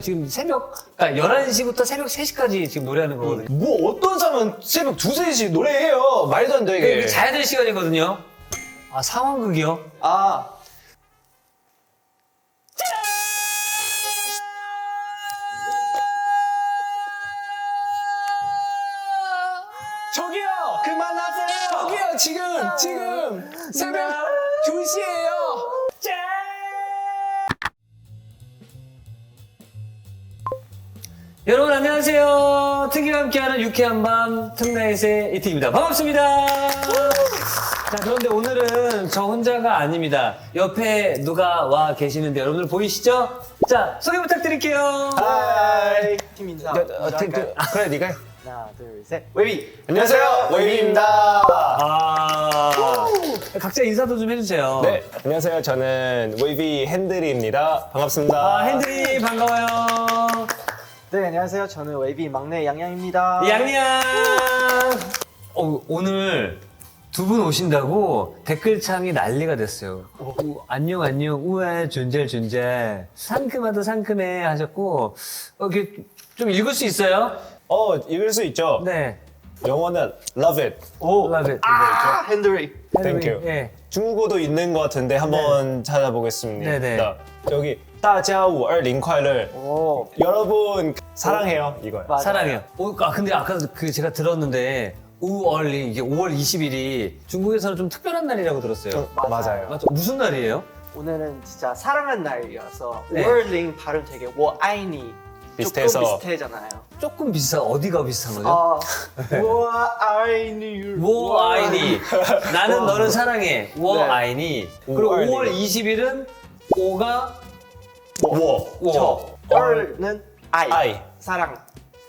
지금 그러니까 11시부터 새벽 3시까지 지금 노래하는 거거든요. 뭐 어떤 사람은 새벽 2, 3시 노래해요. 말도 안 돼, 이게 이게. 자야 될 시간이거든요. 아, 상황극이요? 아. 저기요! 그만하세요! 저기요, 지금! 새벽 2시예요! 여러분 안녕하세요. 특이와 함께하는 유쾌한 밤 특나잇의 이특입니다. 반갑습니다. 자, 그런데 오늘은 저 혼자가 아닙니다. 옆에 누가 와 계시는데 여러분들 보이시죠? 자, 소개 부탁드릴게요. 하이! 팀 인사. 그래, 네가 해. 하나, 둘, 셋. 웨이비. 안녕하세요, 웨이비입니다. 각자 인사도 좀 해주세요. 네, 안녕하세요. 저는 웨이비 핸들입니다. 반갑습니다. 핸들이 반가워요. 네, 안녕하세요. 저는 웨이비 막내 양양입니다. 양양. 오늘 두 분 오신다고 댓글창이 난리가 됐어요. 안녕 우아 존잘 상큼하다 상큼해 하셨고 이렇게 좀 읽을 수 있어요? 읽을 수 있죠? 네. 영어는 love it. Love it. 아, 핸들이. Thank you. 예. 중국어도 있는 것 같은데 한번 찾아보겠습니다. 네네. 여기 大家5 20快乐. 오. 여러분 사랑해요 이거요. 맞아요. 사랑해요. 근데 아까 제가 들었는데 5월이 이게 5월 20일이 중국에서는 좀 특별한 날이라고 들었어요. 맞아요. 맞죠? 무슨 날이에요? 오늘은 진짜 사랑한 날이어서 네. 월링 발음 되게 워아이니 비슷해서. 조금 비슷하잖아요. 조금 어디가 비슷한 거죠? 워아이니. 워아이니 나는 너를 사랑해 워아이니 그리고 워아이니. 5월 20일은 5가 我 저. 얼는 아이. I 사랑.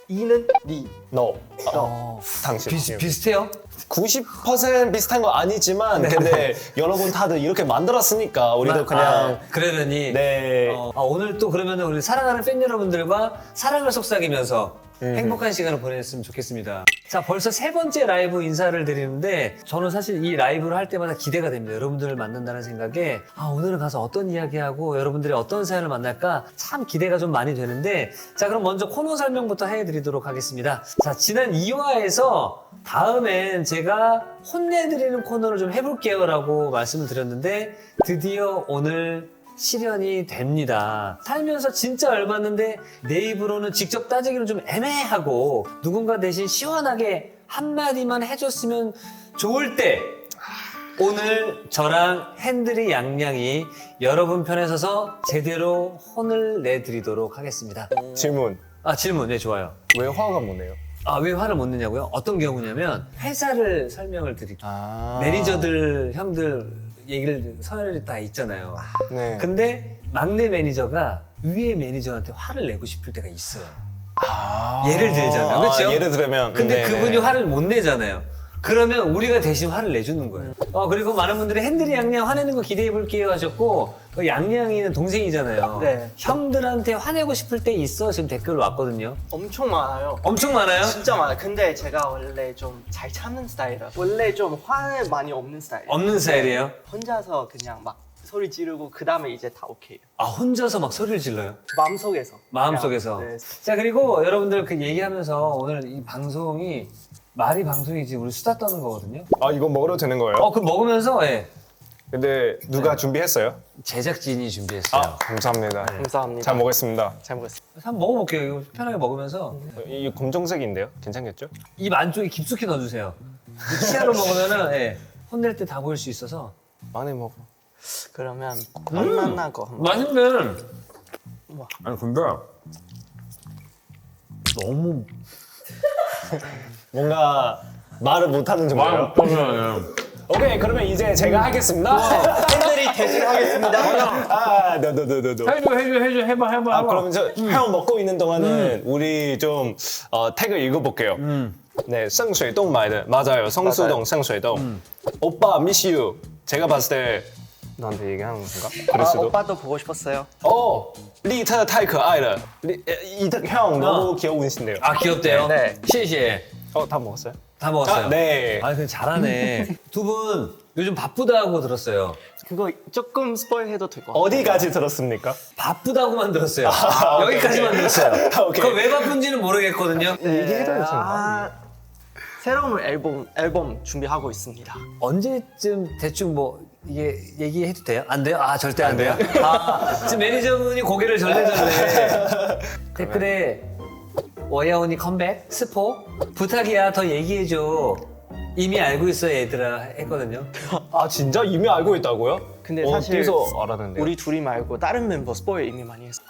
이는 니. no 너. 당신. 비슷해요? 90% 비슷한 거 아니지만 근데 여러분 다들 이렇게 만들었으니까 우리도 그냥 그러려니 네. 오늘 또 그러면 우리 사랑하는 팬 여러분들과 사랑을 속삭이면서 행복한 시간을 보냈으면 좋겠습니다. 자, 벌써 세 번째 라이브 인사를 드리는데 저는 사실 이 라이브를 할 때마다 기대가 됩니다. 여러분들을 만난다는 생각에 오늘은 가서 어떤 이야기하고 여러분들이 어떤 사연을 만날까 참 기대가 좀 많이 되는데 자, 그럼 먼저 코너 설명부터 해드리도록 하겠습니다. 자, 지난 2화에서 다음엔 제가 혼내드리는 코너를 좀 해볼게요 라고 말씀을 드렸는데 드디어 오늘 실현이 됩니다. 살면서 진짜 열받는데 내 입으로는 직접 따지기는 좀 애매하고 누군가 대신 시원하게 한마디만 해줬으면 좋을 때 오늘 저랑 핸들이 양양이 여러분 편에 서서 제대로 혼을 내드리도록 하겠습니다. 질문. 질문. 네, 좋아요. 왜 화가 못 내요? 왜 화를 못 내냐고요? 어떤 경우냐면 회사를 설명을 드릴게요. 아. 매니저들, 형들 얘기를 서열이 다 있잖아요. 네. 근데 막내 매니저가 위에 매니저한테 화를 내고 싶을 때가 있어요. 예를 들잖아요. 그렇죠? 예를 들면 근데 네네. 그분이 화를 못 내잖아요. 그러면 우리가 대신 화를 내주는 거예요. 그리고 많은 분들이 핸들이 양양 화내는 거 기대해 볼게요 하셨고 양양이는 동생이잖아요. 네. 형들한테 화내고 싶을 때 있어? 지금 댓글 왔거든요. 엄청 많아요. 엄청 많아요? 진짜 많아요. 근데 제가 원래 좀 잘 참는 스타일이라 원래 좀 화는 많이 없는 스타일. 없는 스타일이에요? 혼자서 그냥 막 소리 지르고 그 다음에 이제 다 오케이. 혼자서 막 소리를 질러요? 마음속에서. 마음속에서. 그냥, 네. 자, 그리고 여러분들 그 얘기하면서 오늘 이 방송이 말이 방송이지 우리 수다 떠는 거거든요. 이거 먹어도 되는 거예요? 그 먹으면서 근데 누가 준비했어요? 제작진이 준비했어요. 감사합니다. 감사합니다. 잘 먹겠습니다. 잘 먹었습니다. 한번 먹어볼게요. 이거 편하게 먹으면서 이 검정색인데요? 괜찮겠죠? 입 안쪽에 깊숙이 넣어주세요. 이 치아로 먹으면은 혼낼 때 다 보일 수 있어서 많이 먹어. 그러면 맛만 거 한번. 맛있네. 우와. 아니 근데 너무 뭔가 말을 못하는 정도예요? 없잖아요. 오케이, 그러면 이제 제가 하겠습니다. 팬들이 대신하겠습니다. 너. 해봐. 그러면 형 먹고 있는 동안은 우리 좀 태그 읽어볼게요. 네, 성수동 말든 맞아요. 성수동, 성수동. 오빠 miss you. 제가 봤을 때 너한테 얘기하는 건가? 그럴 수도. 오빠도 보고 싶었어요. 리터 太可爱了. 이득 형 너무 귀여우신데요. 귀엽대요? 네. 谢谢. 다 먹었어요? 다 먹었어요. 네. 아, 그냥 잘하네. 두 분 요즘 바쁘다고 들었어요. 그거 조금 스포일 해도 될 것 같아요. 어디까지 들었습니까? 바쁘다고만 들었어요. 오케이, 여기까지만 오케이. 들었어요. 오케이. 그거 왜 바쁜지는 모르겠거든요. 얘기해줘요. 새로운 앨범 준비하고 있습니다. 언제쯤 대충 뭐 이게 얘기해도 돼요? 안 돼요? 아, 절대 안 돼요? 아, 지금 매니저분이 고개를 절레절레. 댓글에 워야온이 컴백? 스포? 부탁이야, 더 얘기해줘. 이미 알고 있어, 얘들아. 했거든요. 아 진짜 이미 알고 있다고요? 근데 사실 어디서 알았는데요? 우리 둘이 말고 다른 멤버 스포일 이미 많이 했어.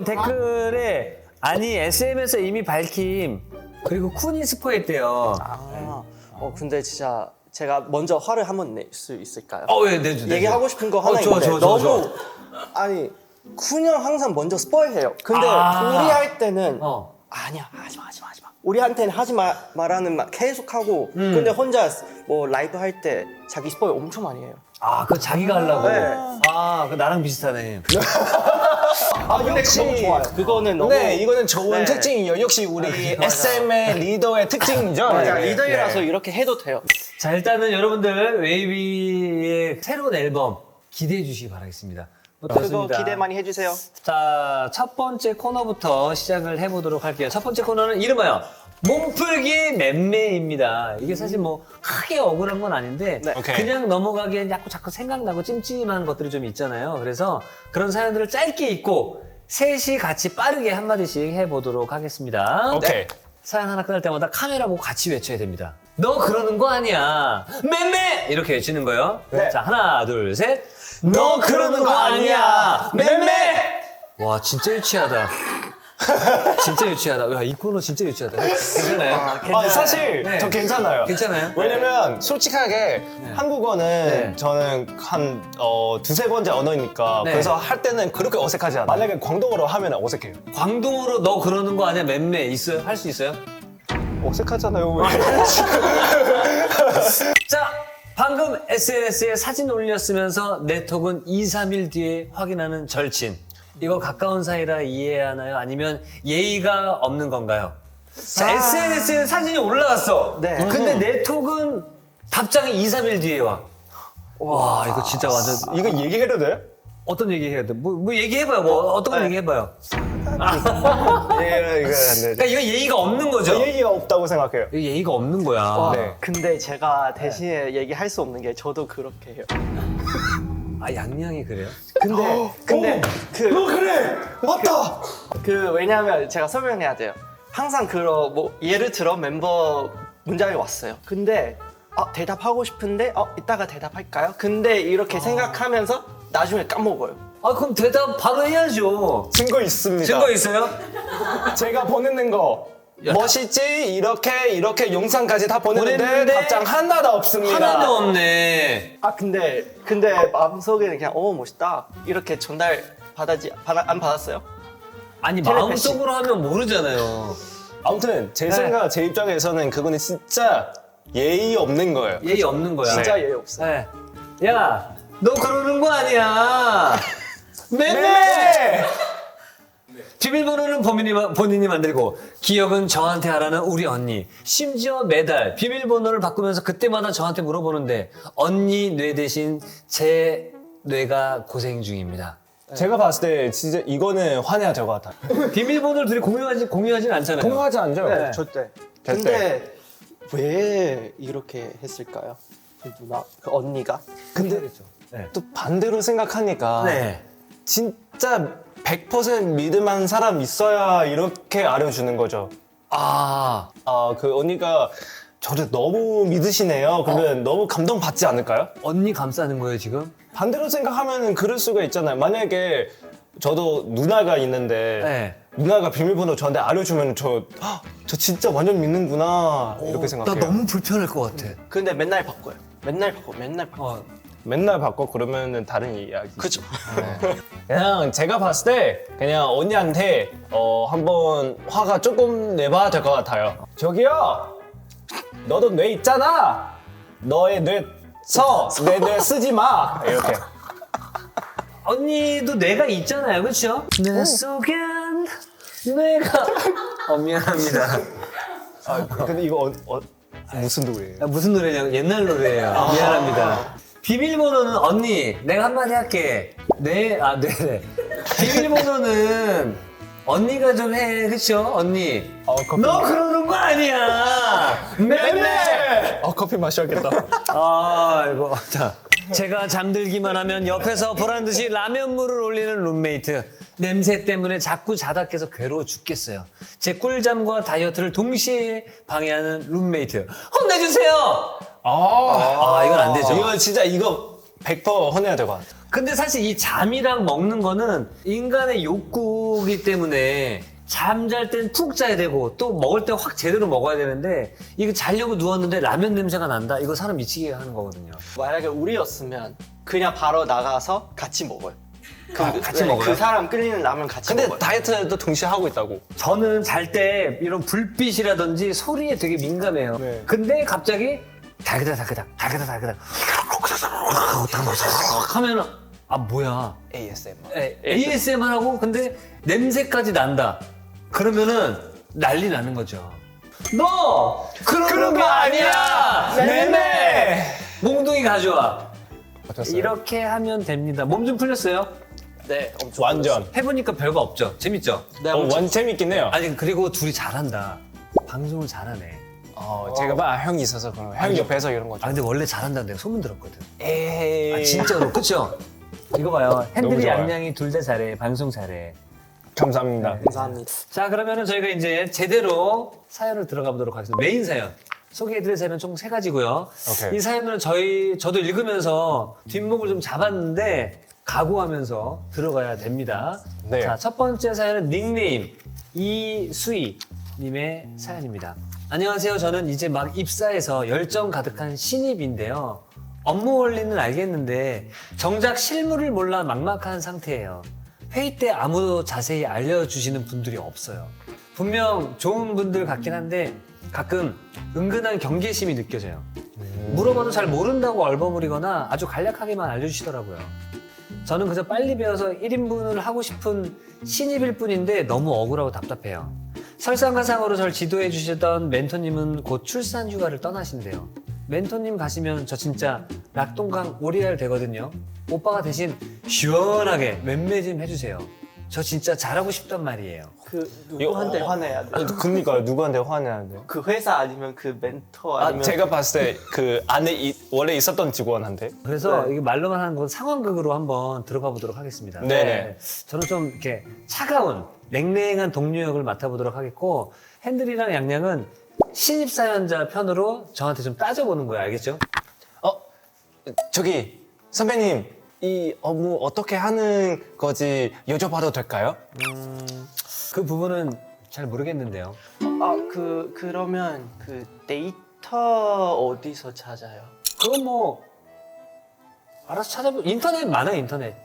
댓글에 아니 SM에서 이미 밝힘 그리고 쿤이 스포했대요. 근데 진짜 제가 먼저 화를 한번 낼 수 있을까요? 왜 내줘. 얘기하고 싶은 거 하나 좋아, 있는데 좋아, 좋아, 너무 아니 쿤 형 항상 먼저 스포일해요. 근데 아. 우리 할 때는 어. 아니야 하지 마. 우리한테는 하지 말라는 말 계속 하고 근데 혼자 뭐 라이브 할 때 자기 스포일 엄청 많이 해요. 아, 그거 자기가 하려고. 네. 아, 그 나랑 비슷하네. 근데 너무 좋아요. 그거는 너무 네, 이거는 좋은 네. 특징이에요. 역시 우리 SM의 리더의 특징이죠. 맞아 네. 리더이라서 네. 이렇게 해도 돼요. 자, 일단은 여러분들 웨이비의 새로운 앨범 기대해 주시기 바라겠습니다. 그거 좋습니다. 기대 많이 해주세요. 자, 첫 번째 코너부터 시작을 해보도록 할게요. 첫 번째 코너는 이름하여 몸풀기 맴매입니다. 이게 사실 뭐 크게 억울한 건 아닌데 네. 오케이. 그냥 넘어가기엔 자꾸 생각나고 찜찜한 것들이 좀 있잖아요. 그래서 그런 사연들을 짧게 읽고 셋이 같이 빠르게 한마디씩 해보도록 하겠습니다. 오케이. 사연 하나 끝날 때마다 카메라 보고 같이 외쳐야 됩니다. 너 그러는 거 아니야. 맴매! 이렇게 외치는 거예요. 네. 자, 하나, 둘, 셋. 너 그러는 거 아니야. 맴매! 와, 진짜 유치하다. 진짜 유치하다. 야, 이 코너 진짜 유치하다. 괜찮아요? 사실 네. 저 괜찮아요. 괜찮아요? 왜냐면 솔직하게 한국어는 네. 저는 한 두세 번째 언어니까 네. 그래서 할 때는 그렇게 어색하지 않아요. 만약에 광동어로 하면 어색해요. 광동어로 너 그러는 거 아니야? 맴매 있어요? 할 수 있어요? 어색하잖아요. 자, 방금 SNS에 사진 올렸으면서 네톡은 2, 3일 뒤에 확인하는 절친. 이거 가까운 사이라 이해해야 하나요? 아니면 예의가 없는 건가요? 자, SNS에 사진이 올라왔어. 네. 근데 네톡은 답장이 2, 3일 뒤에 와. 와, 이거 진짜 완전. 이거 얘기해도 돼요? 어떤 얘기 해야 돼? 뭐 얘기해봐요. 뭐 어떤 거 얘기해봐요. 예, 이거 안 돼. 그러니까 이거 예의가 없는 거죠? 예의가 없다고 생각해요. 이거 예의가 없는 거야. 네. 근데 제가 대신에 얘기할 수 없는 게 저도 그렇게 해요. 아, 양양이 그래요? 근데 그래 맞다. 왜냐하면 제가 설명해야 돼요. 항상 뭐 예를 들어 멤버 문장이 왔어요. 근데 대답하고 싶은데 이따가 대답할까요? 근데 이렇게 생각하면서 나중에 까먹어요. 아, 그럼 대답 바로 해야죠. 증거 있습니다. 증거 있어요? 제가 보내는 거 멋있지 이렇게 영상까지 다 보냈는데 보냈는데 답장 하나도 없습니다. 하나도 없네. 근데 마음속에는 그냥 멋있다 이렇게 안 받았어요? 아니, 텔레패시. 마음속으로 하면 모르잖아요. 아무튼 제 생각 제 입장에서는 그거는 진짜 예의 없는 거예요. 예의 없는 거야. 진짜 예의 없어요. 네. 야, 너 그러는 거 아니야. 맴매! 네. 비밀번호는 본인이 만들고 기억은 저한테 하라는 우리 언니. 심지어 매달 비밀번호를 바꾸면서 그때마다 저한테 물어보는데 언니 뇌 대신 제 뇌가 고생 중입니다. 제가 봤을 때 진짜 이거는 화내야 될 것 같아요. 비밀번호를 둘이 공유하진 않잖아요. 통화하지 않죠? 네, 절대. 근데 왜 이렇게 했을까요? 그 누나, 그 언니가? 근데 네. 또 반대로 생각하니까 네. 진짜 100% 믿을만한 사람 있어야 이렇게 알려주는 거죠. 그 언니가 저를 너무 믿으시네요. 그러면 너무 감동받지 않을까요? 언니 감싸는 거예요, 지금? 반대로 생각하면 그럴 수가 있잖아요. 만약에 저도 누나가 있는데 네. 누나가 비밀번호 저한테 알려주면 저 진짜 완전 믿는구나 이렇게 생각해요. 나 너무 불편할 것 같아. 근데 맨날 바꿔요. 맨날 바꿔. 맨날 바꿔 그러면은 다른 이야기. 그죠? 그냥 제가 봤을 때 그냥 언니한테 한번 화가 조금 내봐야 될 것 같아요. 저기요, 너도 뇌 있잖아. 너의 뇌 내 뇌 쓰지 마. 이렇게. 언니도 뇌가 있잖아요, 그렇죠? 내 속엔 뇌가 미안합니다. 근데 이거 무슨 노래예요? 무슨 노래냐고 옛날 노래예요. 미안합니다. 비밀번호는 언니 내가 한마디 할게. 네. 비밀번호는 언니가 좀 해. 그쵸 언니? 너 그러는 거 아니야. 매매. 커피 마셔야겠다. 아 이거 자 제가 잠들기만 하면 옆에서 보란 듯이 라면물을 올리는 룸메이트. 냄새 때문에 자꾸 자다 깨서 괴로워 죽겠어요. 제 꿀잠과 다이어트를 동시에 방해하는 룸메이트. 혼내주세요. 이건 안 되죠. 이거 진짜 이거 100% 혼내야 될 것 같아. 근데 사실 이 잠이랑 먹는 거는 인간의 욕구이기 때문에 잠잘 땐 푹 자야 되고 또 먹을 때 확 제대로 먹어야 되는데 이거 자려고 누웠는데 라면 냄새가 난다? 이거 사람 미치게 하는 거거든요. 만약에 우리였으면 그냥 바로 나가서 같이 먹어요. 같이 먹어요? 그 사람 끓이는 라면 같이 근데 먹어요. 다이어트도 동시에 하고 있다고. 저는 잘 때 이런 불빛이라든지 소리에 되게 민감해요. 네. 근데 갑자기 달그닥 하면 뭐야 ASMR. ASMR 하고 근데 냄새까지 난다. 그러면은 난리 나는 거죠. 너 그런 거 아니야. 매매. 몽둥이 가져와. 어땠어요? 이렇게 하면 됩니다. 몸 좀 풀렸어요? 네, 엄청 완전. 해보니까 별거 없죠. 재밌죠? 네, 완 재밌긴 해요. 아니 그리고 둘이 잘한다. 방송을 잘하네. 제가 봐 형이 있어서 그런 형 옆에서 이런 거죠. 근데 원래 잘한다는 내가 소문 들었거든. 에이. 진짜로 그쵸? 이거 봐요. 너무 핸들이 좋아요. 양양이 둘 다 잘해. 방송 잘해. 감사합니다. 감사합니다. 자 그러면은 저희가 이제 제대로 사연을 들어가 보도록 하겠습니다. 메인 사연. 소개해드릴 사연은 총 3가지고요. 오케이. 이 사연은 저도 읽으면서 뒷목을 좀 잡았는데 각오하면서 들어가야 됩니다. 네. 자, 첫 번째 사연은 닉네임 이수희님의 사연입니다. 안녕하세요. 저는 이제 막 입사해서 열정 가득한 신입인데요. 업무 원리는 알겠는데 정작 실무를 몰라 막막한 상태예요. 회의 때 아무도 자세히 알려주시는 분들이 없어요. 분명 좋은 분들 같긴 한데 가끔 은근한 경계심이 느껴져요. 물어봐도 잘 모른다고 얼버무리거나 아주 간략하게만 알려주시더라고요. 저는 그저 빨리 배워서 1인분을 하고 싶은 신입일 뿐인데 너무 억울하고 답답해요. 설상가상으로 절 지도해 주시던 멘토님은 곧 출산 휴가를 떠나신대요. 멘토님 가시면 저 진짜 낙동강 오리알 되거든요. 오빠가 대신 시원하게 맴매 좀 해주세요. 저 진짜 잘하고 싶단 말이에요. 그 누구한테 화내야 돼? 그니까요. 누구한테 화내야 돼? 그 회사 아니면 그 멘토 아니면 제가 봤을 때 그 안에 원래 있었던 직원한테. 그래서 이게 말로만 하는 건 상황극으로 한번 들어가 보도록 하겠습니다. 네네. 저는 좀 이렇게 차가운 냉랭한 동료 역을 맡아보도록 하겠고 핸들이랑 양양은 신입사연자 편으로 저한테 좀 따져보는 거예요. 알겠죠? 저기 선배님 이 업무 어떻게 하는 거지 여쭤봐도 될까요? 그 부분은 잘 모르겠는데요. 그러면 그 데이터 어디서 찾아요? 그건 뭐 알아서 찾아보. 인터넷 많아요. 인터넷.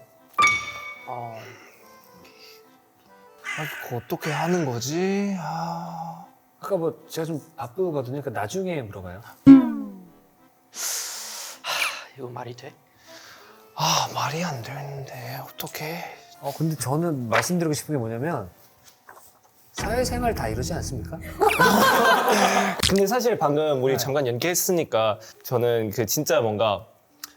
그거 어떻게 하는 거지? 아까 뭐 제가 좀 바쁘거든요. 그러니까 나중에 물어봐요. 이거 말이 돼? 말이 안 되는데 어떡해? 근데 저는 말씀드리고 싶은 게 뭐냐면 사회생활 다 이러지 않습니까? 근데 사실 방금 우리 잠깐 연기했으니까 저는 그 진짜 뭔가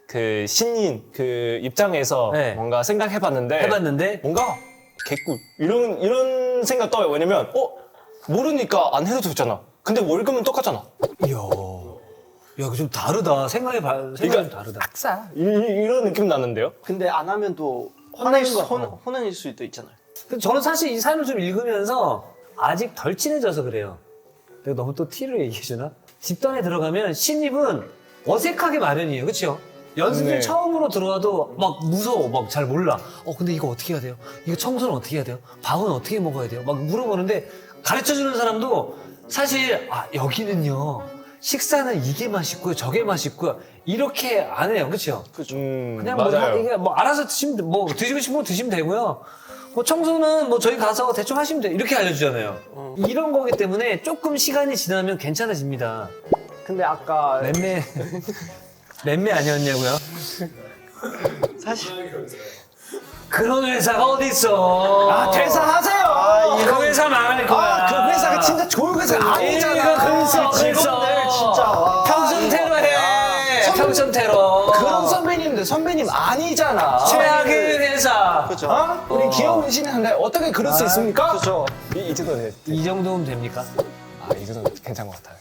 그 신인 그 입장에서 네. 뭔가 생각해봤는데 해봤는데 뭔가 개꿀 이런 생각 떠요. 왜냐면 모르니까 안 해도 되잖아. 근데 월급은 똑같잖아. 이야, 야, 좀 다르다. 생각이 좀 다르다. 악사 이런 느낌 나는데요? 근데 안 하면 또 혼나는 거. 혼낼 수도 있잖아요. 근데 저는 사실 이 사연을 좀 읽으면서 아직 덜 친해져서 그래요. 내가 너무 또 티를 얘기해주나? 집단에 들어가면 신입은 어색하게 마련이에요. 그렇죠? 연습생 네. 처음으로 들어와도 막 무서워. 막 잘 몰라. 근데 이거 어떻게 해야 돼요? 이거 청소는 어떻게 해야 돼요? 밥은 어떻게 먹어야 돼요? 막 물어보는데 가르쳐주는 사람도 사실 여기는요. 식사는 이게 맛있고요. 저게 맛있고요. 이렇게 안 해요. 그렇죠? 그냥 맞아요. 이게 뭐 알아서 드시면 뭐 드시고 싶으면 드시면 되고요. 뭐 청소는 뭐 저희 가서 대충 하시면 돼요. 이렇게 알려주잖아요. 이런 거기 때문에 조금 시간이 지나면 괜찮아집니다. 근데 아까 맴매 아니었냐고요? 사실 그런 회사가 어디 있어? 퇴사하세요. 그 회사 망할 거야. 그 회사가 진짜 좋은 회사가 아니잖아. 그래서 직원들 진짜 리액션 테러. 그런 선배님들 선배님 아니잖아. 최악의 회사. 그죠. 어? 우리 귀여운 신인한데 어떻게 그럴 수 있습니까? 그죠. 이 정도 돼. 이 정도면 됩니까? 이 정도 괜찮은 것 같아요.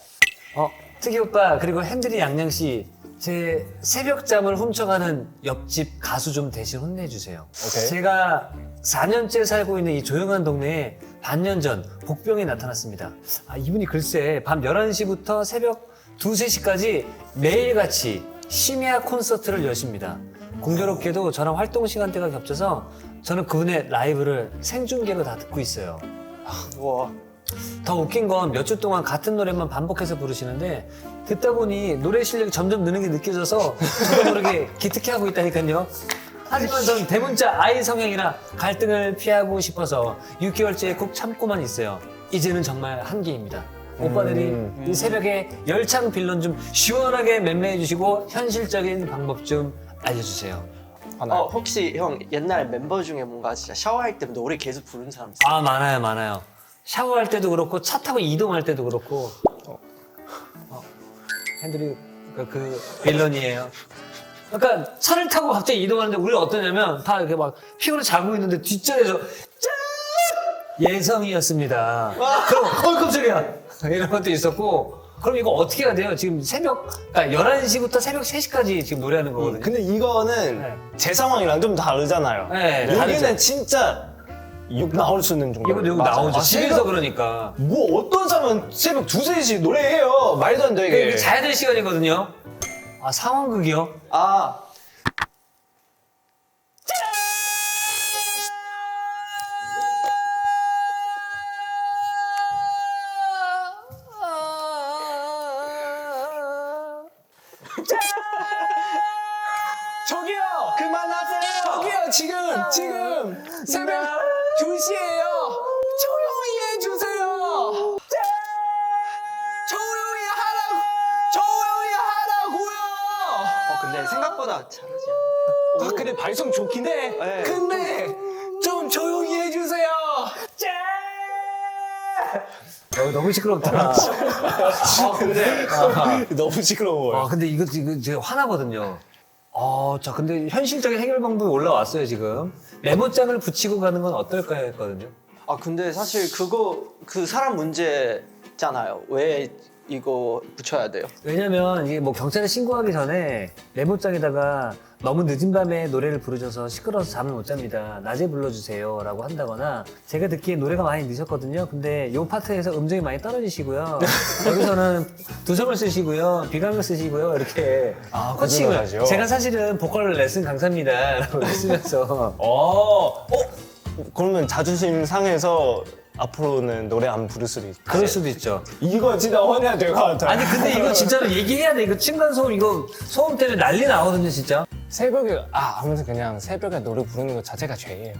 특이 오빠 그리고 핸들이 양양 씨. 제 새벽잠을 훔쳐가는 옆집 가수 좀 대신 혼내주세요. 오케이. 제가 4년째 살고 있는 이 조용한 동네에 반년 전 복병이 나타났습니다. 이분이 글쎄 밤 11시부터 새벽 2, 3시까지 매일같이 심야 콘서트를 여십니다. 공교롭게도 저랑 활동 시간대가 겹쳐서 저는 그분의 라이브를 생중계로 다 듣고 있어요. 우와. 더 웃긴 건 몇 주 동안 같은 노래만 반복해서 부르시는데 듣다 보니 노래 실력이 점점 느는 게 느껴져서 저도 모르게 기특해하고 있다니까요. 하지만 전 대문자 아이 성향이라 갈등을 피하고 싶어서 6개월째 꾹 참고만 있어요. 이제는 정말 한계입니다. 오빠들이 이 새벽에 열창 빌런 좀 시원하게 맴매해 주시고 현실적인 방법 좀 알려주세요. 혹시 형 옛날 멤버 중에 뭔가 진짜 샤워할 때 노래 계속 부르는 사람 있어요? 많아요. 샤워할 때도 그렇고 차 타고 이동할 때도 그렇고 핸들이 그 빌런이에요. 그러니까 차를 타고 갑자기 이동하는데 우리가 어떠냐면 다 이렇게 막 피곤해 자고 있는데 뒷자리에서 짠! 예성이었습니다. 그럼 깜짝이야 이런 것도 있었고 그럼 이거 어떻게 해야 돼요? 지금 그러니까 11시부터 새벽 3시까지 지금 노래하는 거거든요. 근데 이거는 네. 제 상황이랑 좀 다르잖아요. 네, 여기는 다르죠. 진짜 욕 나올 수 있는 정도. 이거 여기 나오죠. 집에서 그러니까. 뭐 어떤 사람은 새벽 2, 3시 노래해요. 말도 안 되게. 이게 자야 될 시간이거든요. 상황극이요? 저기요! 그만하세요! 저기요! 지금 새벽 2시예요! 조용히 해주세요! 조용히 하라고요! 근데 생각보다 잘하지 않아요. 그래 발성 좋긴 해. 네. 근데 좀 조용히 해주세요. 너무 시끄럽다. 근데 너무 시끄러워요. 근데 이거 제가 화나거든요. 자, 근데 현실적인 해결 방법이 올라왔어요, 지금. 메모장을 붙이고 가는 건 어떨까요? 했거든요. 근데 사실 그 사람 문제잖아요. 왜 이거 붙여야 돼요? 왜냐면 이게 뭐 경찰에 신고하기 전에 메모장에다가 너무 늦은 밤에 노래를 부르셔서 시끄러워서 잠을 못 잡니다. 낮에 불러주세요. 라고 한다거나 제가 듣기에 노래가 많이 늦었거든요. 근데 이 파트에서 음정이 많이 떨어지시고요. 여기서는 두성을 쓰시고요. 비강을 쓰시고요. 이렇게 코칭을 하죠? 제가 사실은 보컬 레슨 강사입니다. 라고 쓰면서 그러면 자존심 상해서 앞으로는 노래 안 부를 수도 있고. 그럴 수도 있죠. 이거 진짜 혼내야 될 것 같아요. 아니 근데 이거 진짜로 얘기해야 돼. 이거 층간소음 이거 소음 때문에 난리 나거든요 진짜. 새벽에 하면서 그냥 새벽에 노래 부르는 것 자체가 죄예요.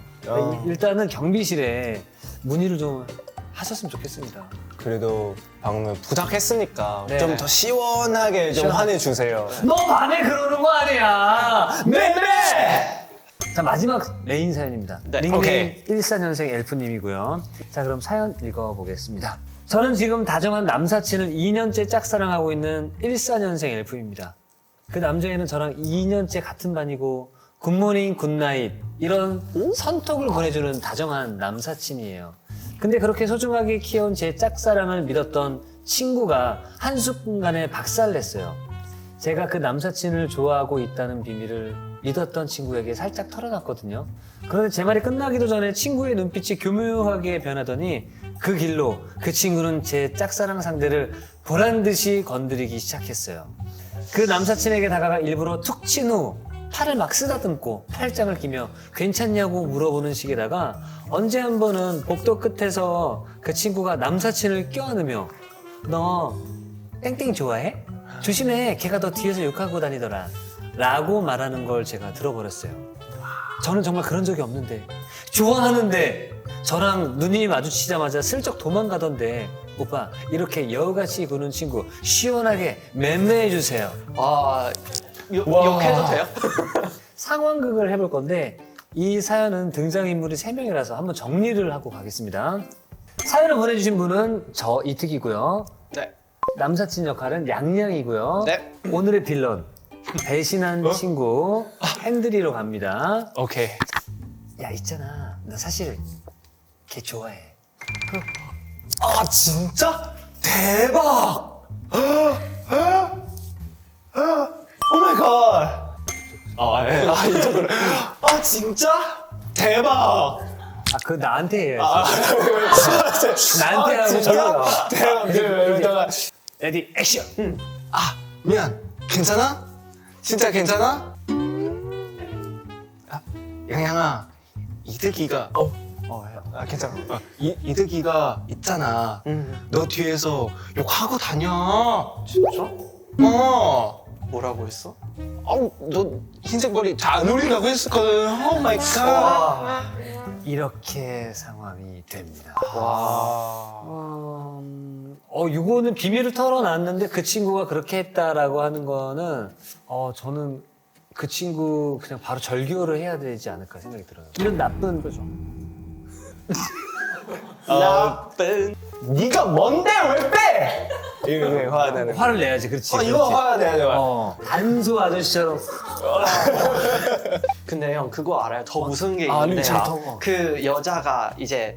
일단은 경비실에 문의를 좀 하셨으면 좋겠습니다. 그래도 방금 부탁했으니까 네. 좀 더 시원하게 좀 화내주세요. 너 밤에 그러는 거 아니야. 매매. 자 마지막 메인 사연입니다. 네, 닉네임 오케이. 14년생 엘프님이고요. 자 그럼 사연 읽어보겠습니다. 저는 지금 다정한 남사친을 2년째 짝사랑하고 있는 14년생 엘프입니다. 그 남자애는 저랑 2년째 같은 반이고 굿모닝 굿나잇 이런 선톡을 보내주는 다정한 남사친이에요. 근데 그렇게 소중하게 키워온 제 짝사랑을 믿었던 친구가 한순간에 박살냈어요. 제가 그 남사친을 좋아하고 있다는 비밀을 믿었던 친구에게 살짝 털어놨거든요. 그런데 제 말이 끝나기도 전에 친구의 눈빛이 교묘하게 변하더니 그 길로 그 친구는 제 짝사랑 상대를 보란듯이 건드리기 시작했어요. 그 남사친에게 다가가 일부러 툭 친 후 팔을 막 쓰다듬고 팔짱을 끼며 괜찮냐고 물어보는 식에다가 언제 한 번은 복도 끝에서 그 친구가 남사친을 껴안으며 너 땡땡이 좋아해? 조심해 걔가 너 뒤에서 욕하고 다니더라 라고 말하는 걸 제가 들어버렸어요. 저는 정말 그런 적이 없는데 좋아하는데 저랑 눈이 마주치자마자 슬쩍 도망가던데 오빠 이렇게 여우같이 구는 친구 시원하게 맴매해주세요. 욕해도 돼요? 상황극을 해볼 건데 이 사연은 등장인물이 3명이라서 한번 정리를 하고 가겠습니다. 사연을 보내주신 분은 저 이특이고요. 네. 남사친 역할은 양양이고요. 네. 오늘의 빌런 배신한 친구 핸들이로 갑니다. 오케이. 야 있잖아, 나 사실 걔 좋아해. 아 진짜? 대박! 오 마이 갓! 이 정도로. 아 진짜? 대박! 그 나한테 해야지. 아, 나한테 하고 진짜? 저러고. 대박. 레디 액션. 아 미안. 괜찮아? 진짜 괜찮아? 아, 양양아 이득이가 괜찮아. 이득이가 있잖아. 너 뒤에서 욕하고 다녀. 진짜? 뭐라고 했어? 아우 너 흰색 머리 잘 안 어울린다고 했었거든. 오 마이 갓. 이렇게 상황이 됩니다. 와. 이거는 비밀을 털어놨는데 그 친구가 그렇게 했다라고 하는 거는 저는 그 친구 그냥 바로 절교를 해야 되지 않을까 생각이 들어요. 이런 나쁜 거죠. 나쁜. 네가 뭔데 왜 빼? 이거 화야 되는. 화를 내야지, 그렇지. 이거 그렇지. 화야 돼. 단소 아저씨처럼. 근데 형 그거 알아요? 더 무서운 게 아, 있는데 진짜? 그 여자가 이제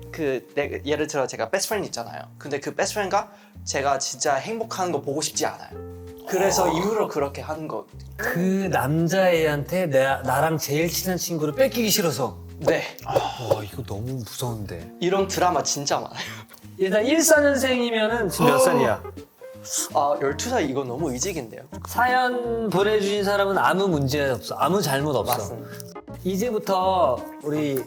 예를 들어 제가 베스트 프렌드 있잖아요. 근데 그 베스트 프렌드가 제가 진짜 행복한 거 보고 싶지 않아요. 그래서 일부러 그렇게 하는 거. 그 남자애한테 나랑 제일 친한 친구를 뺏기기 싫어서. 네. 와, 이거 너무 무서운데. 이런 드라마 진짜 많아요. 일단 14년생이면은 지금 몇 살이야? 아 12살 이거 너무 이직인데요. 사연 보내주신 사람은 아무 문제 없어. 아무 잘못 없어. 맞습니다. 이제부터 우리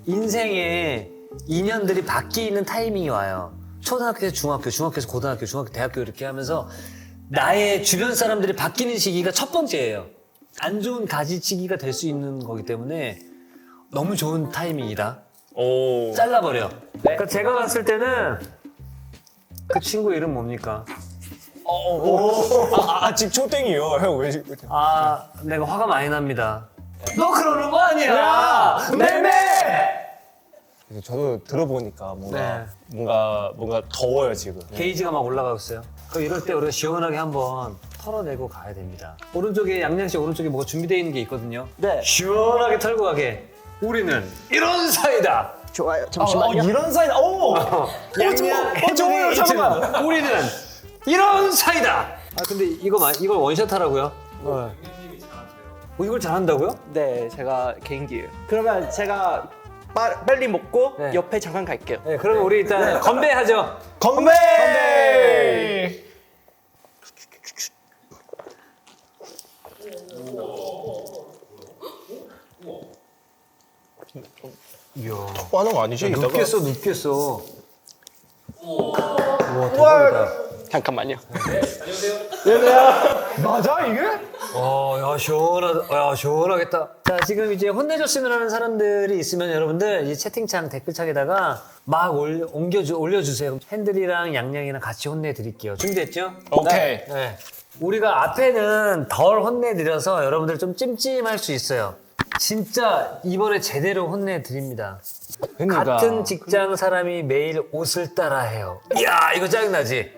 인생의 인연들이 바뀌는 타이밍이 와요. 초등학교에서 중학교, 중학교에서 고등학교, 중학교, 대학교 이렇게 하면서 나의 주변 사람들이 바뀌는 시기가 첫 번째예요. 안 좋은 가지치기가 될 수 있는 거기 때문에 너무 좋은 타이밍이다. 오. 잘라버려. 그러니까 제가 봤을 때는 그 친구 이름 뭡니까? 지금 초땡이요. 형 왜? 내가 화가 많이 납니다. 너 그러는 거 아니야! 매매! 저도 들어보니까 네. 뭔가 더워요 지금. 게이지가 막 올라가고 있어요. 그럼 이럴 때 우리가 시원하게 한번 털어내고 가야 됩니다. 오른쪽에 양양씨 오른쪽에 뭐가 준비되어 있는 게 있거든요. 네. 시원하게 털고 가게. 우리는 이런 사이다. 좋아요. 잠시만요. 이런 사이. 오. 양양 좋아요. 해적의 잠깐만. 이쯤. 우리는 이런 사이다. 근데 이걸 원샷 하라고요? 이걸 잘한다고요? 네, 제가 개인기예요. 그러면 제가 빨리 먹고 네. 옆에 잠깐 갈게요. 네, 그러면 우리 일단 건배하죠. 건배. 이야. 하는 거 아니지? 눕겠어. 우와, 대박이다. 잠깐만요. 맞아 이게? 야, 시원하겠다. 자, 지금 이제 혼내줬으면 하는 사람들이 있으면 여러분들 이 채팅창 댓글창에다가 막 올려주세요. 핸들이랑 양양이랑 같이 혼내드릴게요. 준비됐죠? 오케이. 네. 우리가 앞에는 덜 혼내드려서 여러분들 좀 찜찜할 수 있어요. 진짜 이번에 제대로 혼내드립니다. 그러니까. 같은 직장 사람이 매일 옷을 따라해요. 이야, 이거 짜증나지?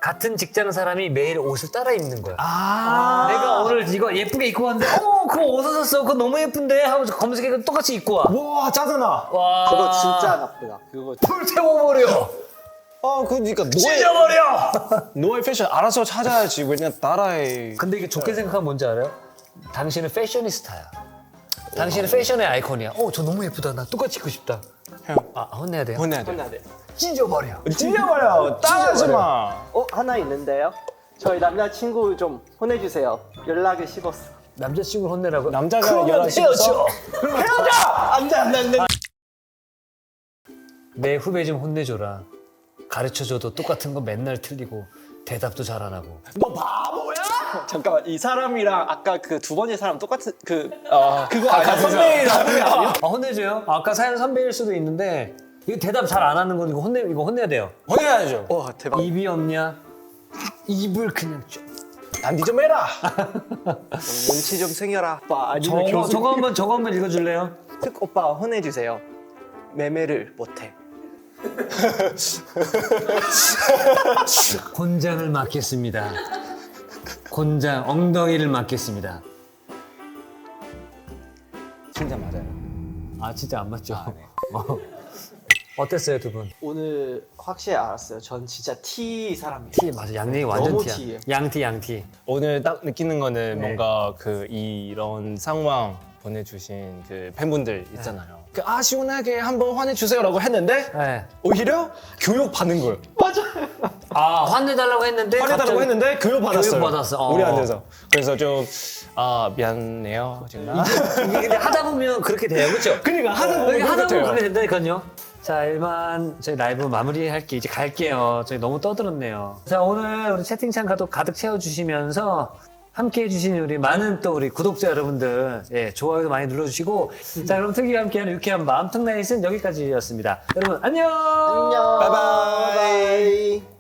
같은 직장 사람이 매일 옷을 따라 입는 거야. 내가 오늘 이거 예쁘게 입고 왔는데, 그거 어디서 샀어? 그거 너무 예쁜데? 하고 검색해서 똑같이 입고 와. 와 짜증나. 와. 그거 진짜 나쁘다. 그거 불 태워버려. 그러니까 찢어버려. 노예 패션 알아서 찾아야지. 왜냐 따라해. 근데 이게 좋게 생각하면 뭔지 알아요? 당신은 패셔니스타야. 당신은 패션의 아이콘이야. 저 너무 예쁘다. 나 똑같이 입고 싶다. 형 혼내야 돼요? 혼내야 돼. 혼나야 돼. 찢어버려. 찔려버려. 따라하지 마. 하나 있는데요. 저희 남자친구 좀 혼내주세요. 연락이 식었어. 남자친구를 혼내라고? 남자가 그러면 연락이 헤어져. 안돼. 내 후배 좀 혼내줘라. 가르쳐줘도 똑같은 거 맨날 틀리고 대답도 잘 안 하고. 너 바보야? 잠깐만 이 사람이랑 아까 그 두 번째 사람 똑같은 그거 아까 선배이랑 혼내줘요? 아까 사연 선배일 수도 있는데 이거 대답 잘 안 하는 건 이거 혼내야 돼요. 혼내야죠. 와 대박. 입이 없냐? 입을 그냥 쭉. 난니 좀 해라. 눈치 좀 생겨라. 오빠 아니면 저거 한번 읽어줄래요? 특 오빠 혼내주세요. 매매를 못해. 곤장을 맡겠습니다. 곤장 엉덩이를 맞겠습니다. 진짜 맞아요. 아 진짜 안 맞죠? 네. 어땠어요 두 분? 오늘 확실히 알았어요. 전 진짜 T 사람이에요. 티 맞아 양념이 완전 너무 티야. 티예요. 양티. 오늘 딱 느끼는 거는 네. 뭔가 그 이런 상황 보내주신 그 팬분들 있잖아요. 그 시원하게 한번 화내주세요라고 했는데 네. 오히려 교육 받는 거예요. 아 화내달라고 했는데 화내달라고 갑자기 했는데 교육 받았어요. 교육 받았어. 어. 우리한테서. 그래서 좀 미안해요 정말. 이게 근데 하다 보면 그렇게 돼요, 그렇죠? 그러니까 하다 보면 그렇게 하다 보면 그렇게 그렇게 돼요. 된다니까요. 자, 일만 저희 라이브 마무리할게 이제 갈게요. 저희 너무 떠들었네요. 자, 오늘 우리 채팅창 가득 채워주시면서 함께 해주신 우리 많은 또 우리 구독자 여러분들, 예, 좋아요도 많이 눌러주시고. 자, 그럼 특이와 함께하는 유쾌한 마음 턱나잇은 여기까지였습니다. 여러분, 안녕! 안녕. 바이바이. 바이바이.